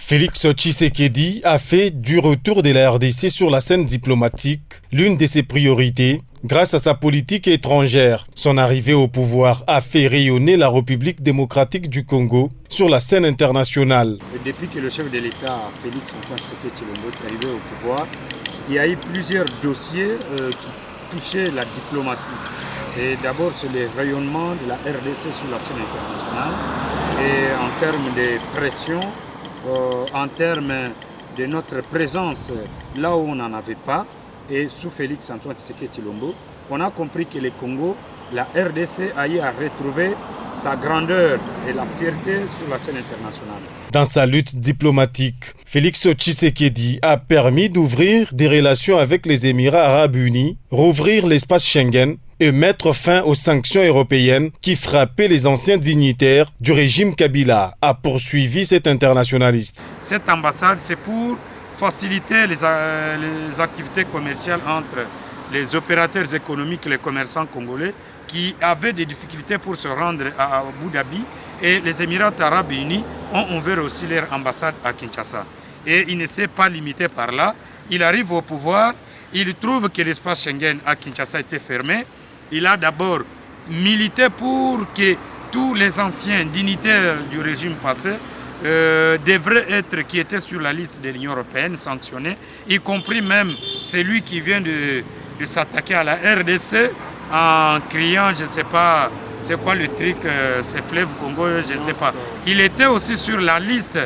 Félix Tshisekedi a fait du retour de la RDC sur la scène diplomatique l'une de ses priorités grâce à sa politique étrangère. Son arrivée au pouvoir a fait rayonner la République démocratique du Congo sur la scène internationale. Et depuis que le chef de l'État, Félix Antoine Tshisekedi Tshilombo, est arrivé au pouvoir, il y a eu plusieurs dossiers qui touchaient la diplomatie. Et d'abord, c'est le rayonnement de la RDC sur la scène internationale et en termes de pression, en termes de notre présence là où on n'en avait pas. Et sous Félix Antoine Tshisekedi Tshilombo, on a compris que le Congo, la RDC a eu à retrouver sa grandeur et la fierté sur la scène internationale. Dans sa lutte diplomatique, Félix Tshisekedi a permis d'ouvrir des relations avec les Émirats arabes unis, rouvrir l'espace Schengen et mettre fin aux sanctions européennes qui frappaient les anciens dignitaires du régime Kabila, a poursuivi cet internationaliste. Cette ambassade, c'est pour faciliter les activités commerciales entre les opérateurs économiques et les commerçants congolais qui avaient des difficultés pour se rendre à Abu Dhabi, et les Émirats arabes unis ont ouvert aussi leur ambassade à Kinshasa. Et il ne s'est pas limité par là. Il arrive au pouvoir, il trouve que l'espace Schengen à Kinshasa était fermé. Il a d'abord milité pour que tous les anciens dignitaires du régime passé devraient être, qui étaient sur la liste de l'Union européenne, sanctionnés, y compris même celui qui vient de s'attaquer à la RDC en criant, je ne sais pas, c'est quoi le truc, c'est Fleuve Congo, je ne sais pas. Il était aussi sur la liste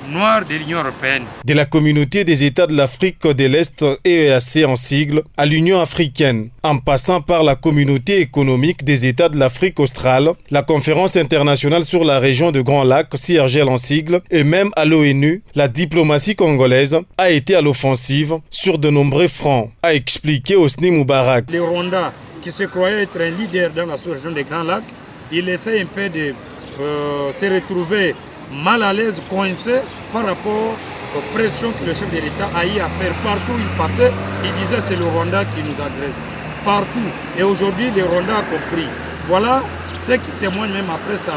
noire de l'Union européenne. De la communauté des États de l'Afrique de l'Est, EEAC en sigle, à l'Union africaine, en passant par la communauté économique des États de l'Afrique australe, la conférence internationale sur la région de Grand Lac, CIRGL en sigle, et même à l'ONU, la diplomatie congolaise a été à l'offensive sur de nombreux fronts, a expliqué Hosni Moubarak. Le Rwanda, qui se croyait être un leader dans la sous-région des Grands Lacs, il essaie un peu de se retrouver mal à l'aise, coincé par rapport aux pressions que le chef de l'État a eu à faire partout où il passait. Il disait c'est le Rwanda qui nous agresse partout. Et aujourd'hui, le Rwanda a compris. Voilà ce qui témoigne même après sa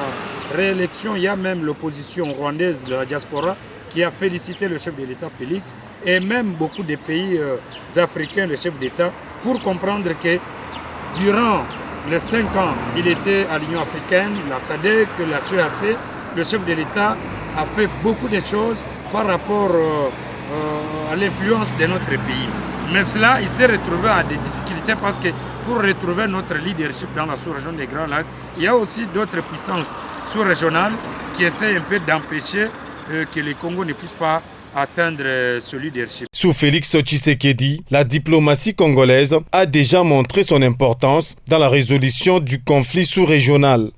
réélection. Il y a même l'opposition rwandaise de la diaspora qui a félicité le chef de l'État Félix et même beaucoup de pays africains, le chef d'État, pour comprendre que durant les 5 ans, il était à l'Union africaine, la SADC, la CEAC. Le chef de l'État a fait beaucoup de choses par rapport à l'influence de notre pays. Mais cela, il s'est retrouvé à des difficultés parce que pour retrouver notre leadership dans la sous-région des Grands Lacs, il y a aussi d'autres puissances sous-régionales qui essaient un peu d'empêcher que le Congo ne puisse pas atteindre ce leadership. Sous Félix Tshisekedi, la diplomatie congolaise a déjà montré son importance dans la résolution du conflit sous-régional.